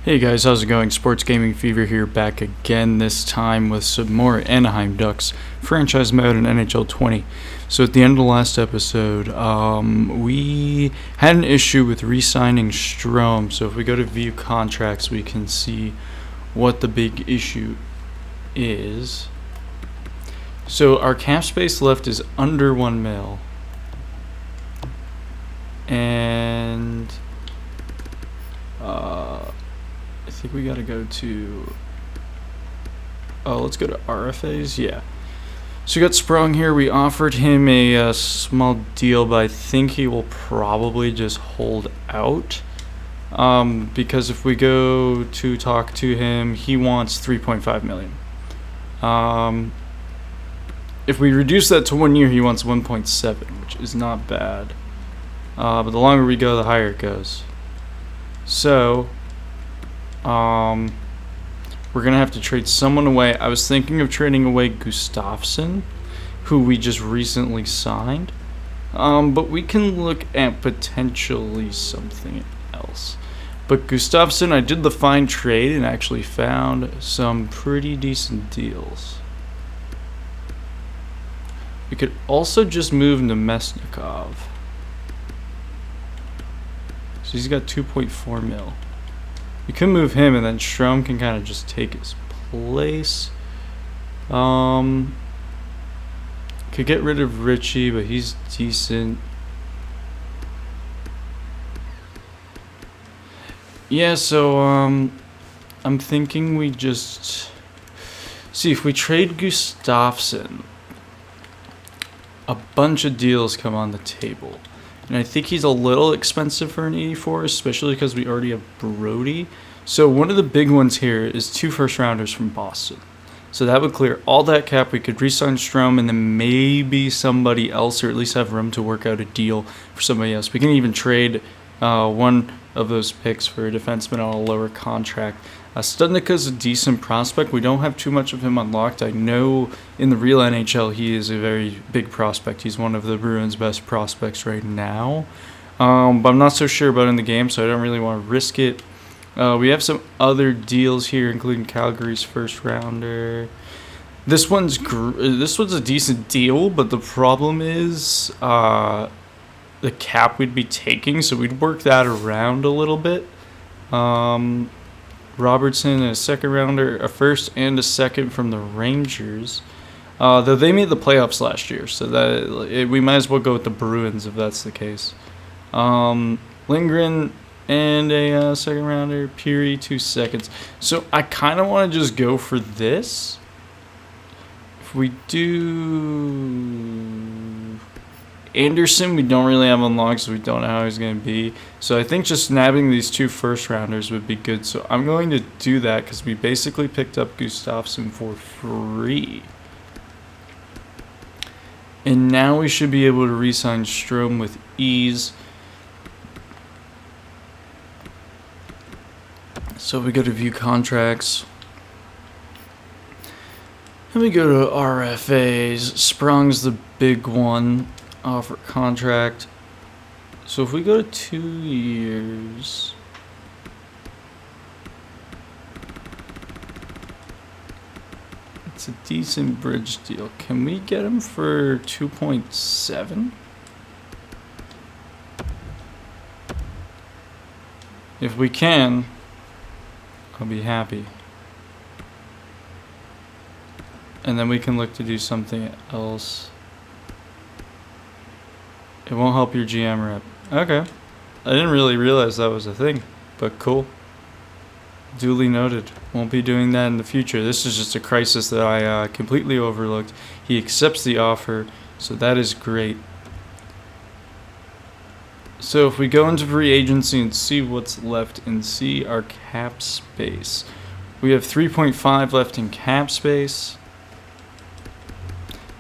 Hey guys, how's it going? Sports Gaming Fever here, back again, this time with some more Anaheim Ducks franchise mode in NHL 20. So at the end of the last episode, we had an issue with re-signing Strome. So if we go to view contracts, we can see what the big issue is. So our cap space left is under 1 mil. And I think we gotta go to, let's go to RFAs, yeah. So we got Strome here. We offered him a small deal, but I think he will probably just hold out. Because if we go to talk to him, he wants 3.5 million. If we reduce that to 1 year, he wants 1.7, which is not bad. But the longer we go, the higher it goes. So we're gonna have to trade someone away. I was thinking of trading away Gustafsson, who we just recently signed, but we can look at potentially something else. But Gustafsson, I did the fine trade and actually found some pretty decent deals. We could also just move Nemesnikov. So he's got 2.4 mil. You can move him, and then Strome can kind of just take his place. Could get rid of Richie, but he's decent. Yeah, so I'm thinking we just see if we trade Gustafsson. A bunch of deals come on the table. And I think he's a little expensive for an 84, especially because we already have Brody. So one of the big ones here is 2 first-rounders from Boston. So that would clear all that cap. We could re-sign Strome and then maybe somebody else, or at least have room to work out a deal for somebody else. We can even trade one of those picks for a defenseman on a lower contract. Studnicka's a decent prospect. We don't have too much of him unlocked. I know in the real NHL he is a very big prospect. He's one of the Bruins' best prospects right now. But I'm not so sure about in the game, so I don't really want to risk it. We have some other deals here, including Calgary's first rounder. This one's a decent deal, but the problem is the cap we'd be taking, so we'd work that around a little bit. Robertson, a second rounder, a first and a second from the Rangers. Though they made the playoffs last year, so we might as well go with the Bruins if that's the case. Lindgren and a second rounder, Peary, 2 seconds. So I kind of want to just go for this. If we do Anderson, we don't really have unlocked, so we don't know how he's going to be. So I think just nabbing these 2 first-rounders would be good. So I'm going to do that because we basically picked up Gustafsson for free. And now we should be able to re-sign Strome with ease. So we go to view contracts. And we go to RFAs. Sprung's the big one. Offer contract. So if we go to 2 years, it's a decent bridge deal. Can we get him for 2.7? If we can, I'll be happy. And then we can look to do something else. It won't help your GM rep. Okay. I didn't really realize that was a thing, but cool. Duly noted. Won't be doing that in the future. This is just a crisis that I completely overlooked. He accepts the offer, so that is great. So if we go into free agency and see what's left and see our cap space, we have 3.5 left in cap space.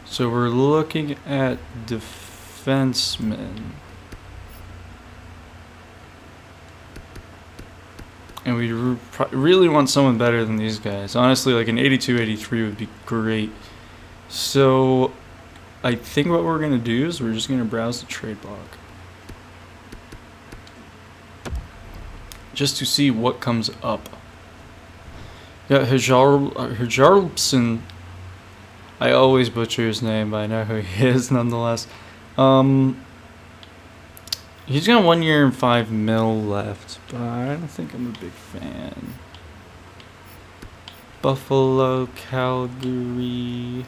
So we're looking at defensemen. And we really want someone better than these guys. Honestly, like an 82, 83 would be great. So I think what we're going to do is we're just going to browse the trade block. Just to see what comes up. Yeah, Hjarlbson. I always butcher his name, but I know who he is nonetheless. He's got 1 year and 5 mil left, but I don't think I'm a big fan. Buffalo, Calgary.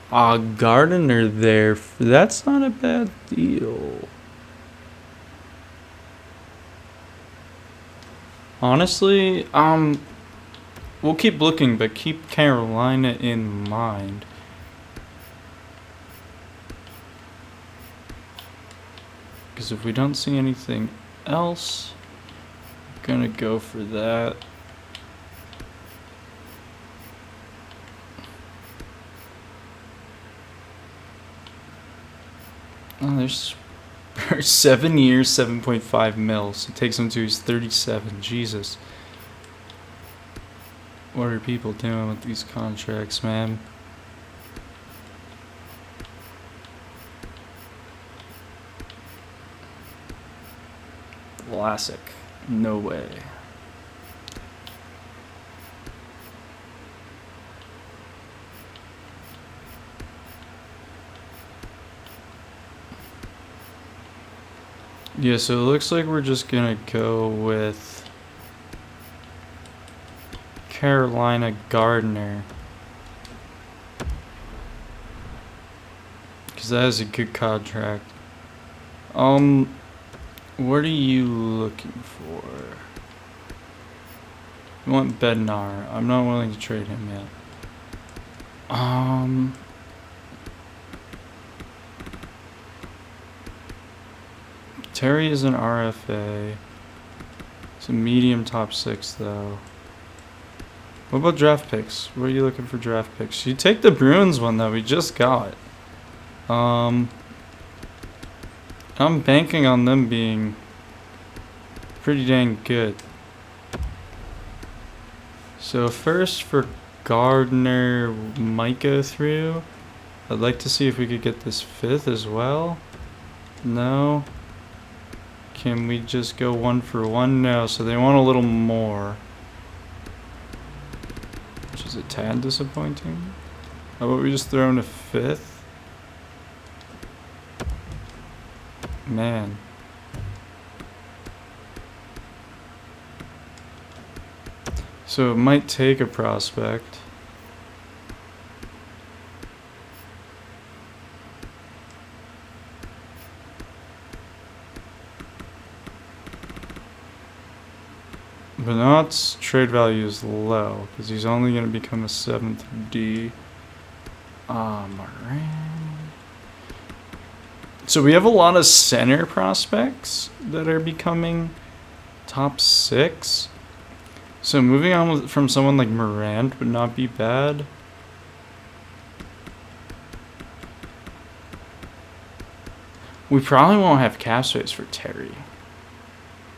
Gardiner there. That's not a bad deal. Honestly, we'll keep looking, but keep Carolina in mind. Because if we don't see anything else, I'm gonna go for that. Oh, there's 7 years, 7.5 mils. It takes him to his 37. Jesus. What are people doing with these contracts, man? Classic. No way. Yeah, so it looks like we're just gonna go with Carolina Gardner. Because that is a good contract. What are you looking for? You want Bednar. I'm not willing to trade him yet. Terry is an RFA. It's a medium top 6 though. What about draft picks? Where are you looking for draft picks? You take the Bruins one that we just got. I'm banking on them being pretty dang good. So first for Gardner might go through. I'd like to see if we could get this 5th as well. No. Can we just go 1 for 1? No, so they want a little more. Which is a tad disappointing. How about we just throw in a 5th? Man. So it might take a prospect. Benot's trade value is low because he's only going to become a 7th D. Moran. So we have a lot of center prospects that are becoming top 6. So moving on from someone like Morant would not be bad. We probably won't have cap space for Terry.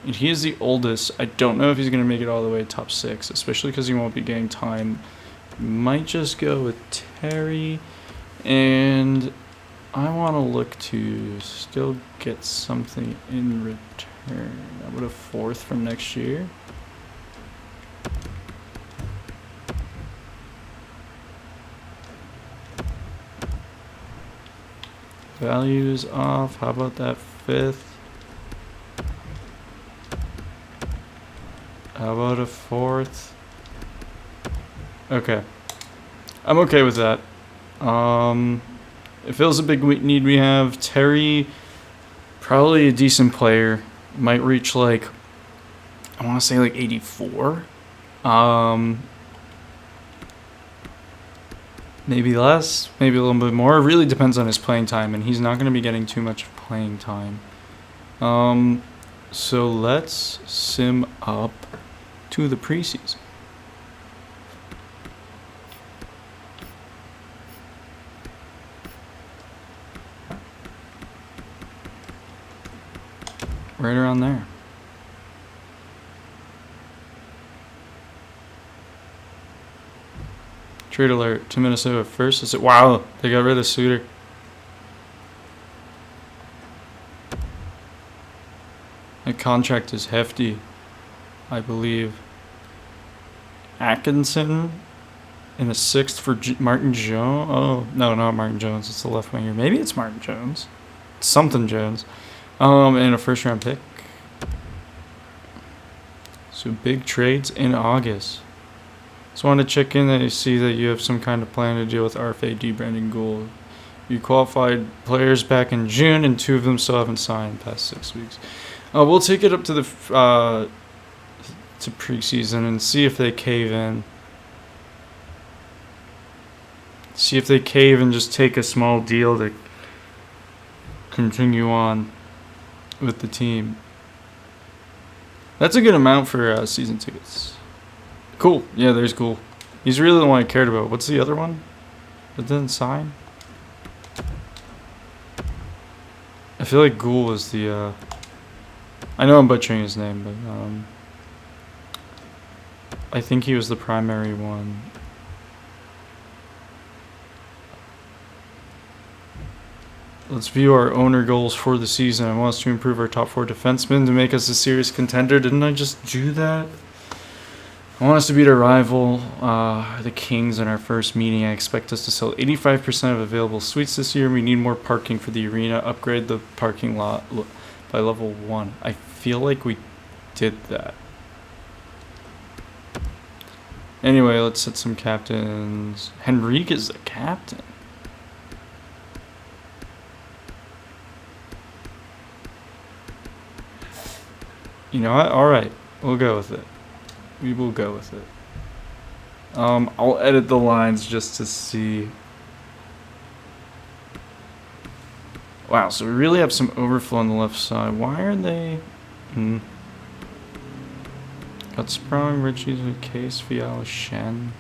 And he is the oldest. I don't know if he's going to make it all the way to top 6, especially because he won't be getting time. Might just go with Terry. And I want to look to still get something in return. How about a 4th from next year? Value is off. How about that 5th? How about a 4th? Okay. I'm okay with that. It fills a big need we have. Terry, probably a decent player. Might reach like, I want to say like 84. Maybe less, maybe a little bit more. It really depends on his playing time, and he's not going to be getting too much playing time. So let's sim up to the preseason. Right around there. Trade alert to Minnesota first. Is it? Wow, they got rid of Suter. That contract is hefty. I believe. Atkinson in the 6th for Martin Jones. Oh, no, not Martin Jones. It's the left winger. Maybe it's Martin Jones. It's something Jones. And a first round pick. So big trades in August. Just wanted to check in and see that you have some kind of plan to deal with RFA debranding goal. You qualified players back in June, and 2 of them still haven't signed in the past 6 weeks. We'll take it up to the to preseason and see if they cave in. See if they cave and just take a small deal to continue on with the team. That's a good amount for season tickets. Cool. Yeah, there's Gould. He's really the one I cared about. What's the other one that didn't sign? I feel like Gould was the... I know I'm butchering his name, but... I think he was the primary one. Let's view our owner goals for the season. I want us to improve our top 4 defensemen to make us a serious contender. Didn't I just do that? I want us to beat our rival, the Kings, in our first meeting. I expect us to sell 85% of available suites this year. We need more parking for the arena. Upgrade the parking lot by level 1. I feel like we did that. Anyway, let's set some captains. Henrique is the captain. You know what? Alright, we'll go with it. We will go with it. I'll edit the lines just to see. Wow, so we really have some overflow on the left side. Why are they... Got Strome, Richie's with Case, Fiala, Shen.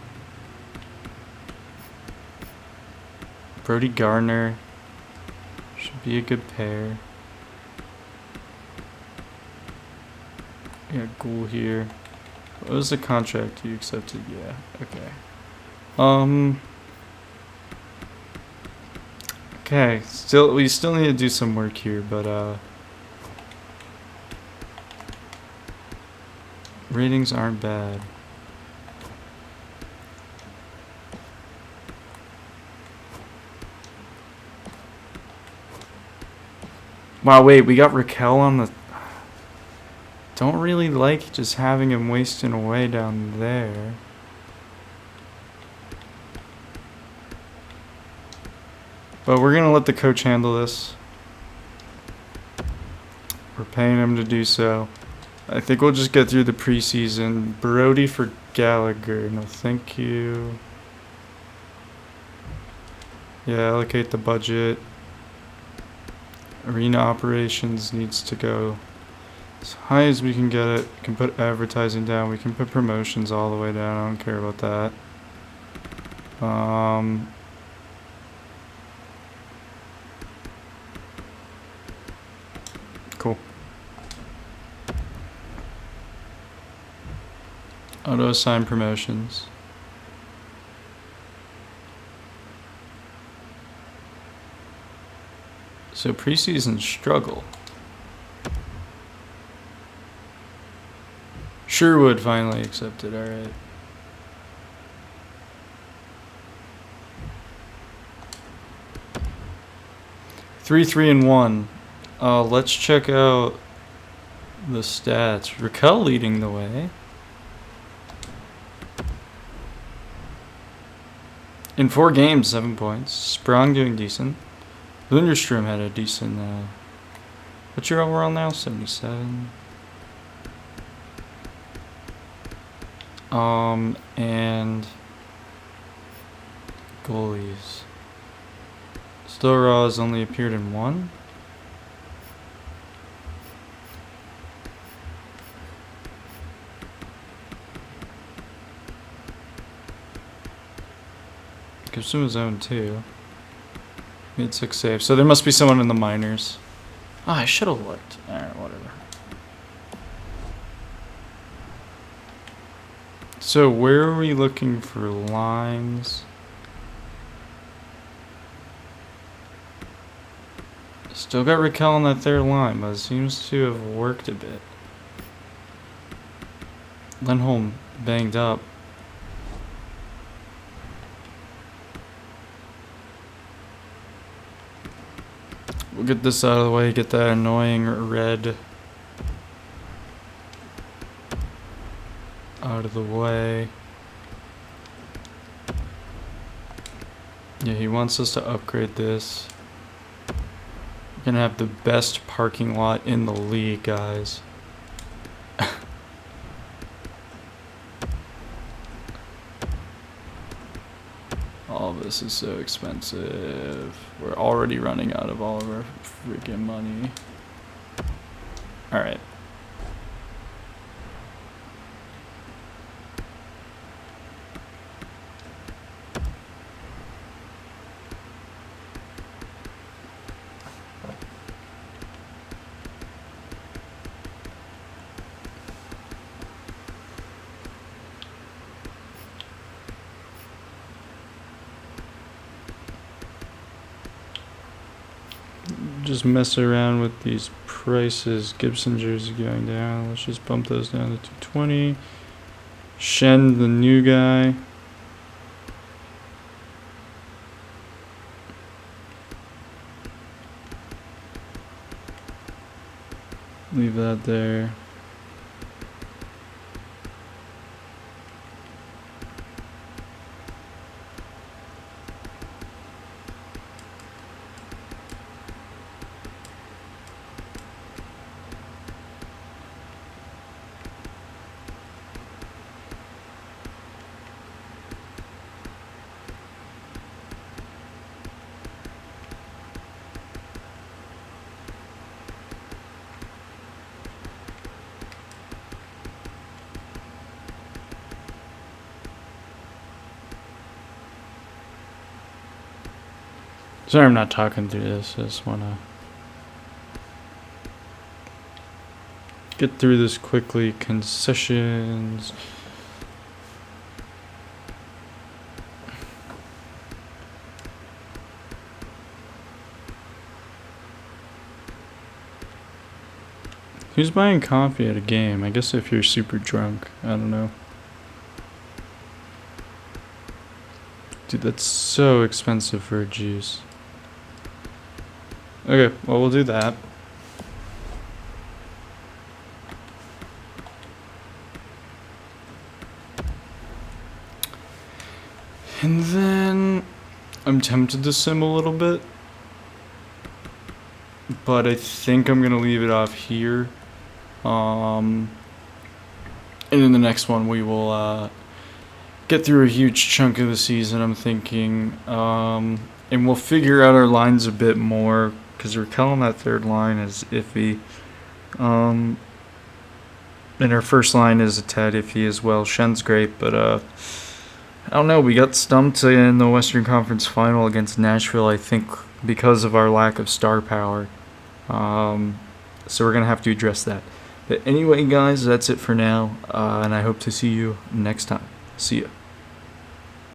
Brody Gardner. Should be a good pair. Yeah, Gould here. What was the contract you accepted? Yeah, okay. Okay, we still need to do some work here, but ratings aren't bad. Wow, wait, we got Raquel on the... Don't really like just having him wasting away down there. But we're gonna let the coach handle this. We're paying him to do so. I think we'll just get through the preseason. Brody for Gallagher. No, thank you. Yeah, allocate the budget. Arena operations needs to go as high as we can get it. We can put advertising down. We can put promotions all the way down. I don't care about that. Cool. Auto assign promotions. So preseason struggle. Sherwood finally accepted, alright. Three and 1. Let's check out the stats. Raquel leading the way. In 4 games, 7 points. Sprong doing decent. Lunderstrom had a decent, what's your overall now? 77. And goalies. Stora has only appeared in 1. Gives him his own 2. Made 6 saves. So there must be someone in the minors. Ah, I should have looked. Alright, whatever. So where are we looking for lines? Still got Raquel on that 3rd line, but it seems to have worked a bit. Lindholm banged up. We'll get this out of the way, get that annoying red out of the way. Yeah, he wants us to upgrade this. We're gonna have the best parking lot in the league, guys. All of this is so expensive. We're already running out of all of our freaking money. Alright. Just mess around with these prices. Gibson jersey going down. Let's just bump those down to 220. Shen, the new guy. Leave that there. Sorry I'm not talking through this. I just want to get through this quickly. Concessions. Who's buying coffee at a game? I guess if you're super drunk. I don't know. Dude, that's so expensive for a juice. Okay, well, we'll do that. And then I'm tempted to sim a little bit, but I think I'm gonna leave it off here. And in the next one we will get through a huge chunk of the season, I'm thinking, and we'll figure out our lines a bit more, because Raquel on that third line is iffy. And our first line is a tad iffy as well. Shen's great, but I don't know. We got stumped in the Western Conference Final against Nashville, I think, because of our lack of star power. So we're going to have to address that. But anyway, guys, that's it for now, and I hope to see you next time. See ya.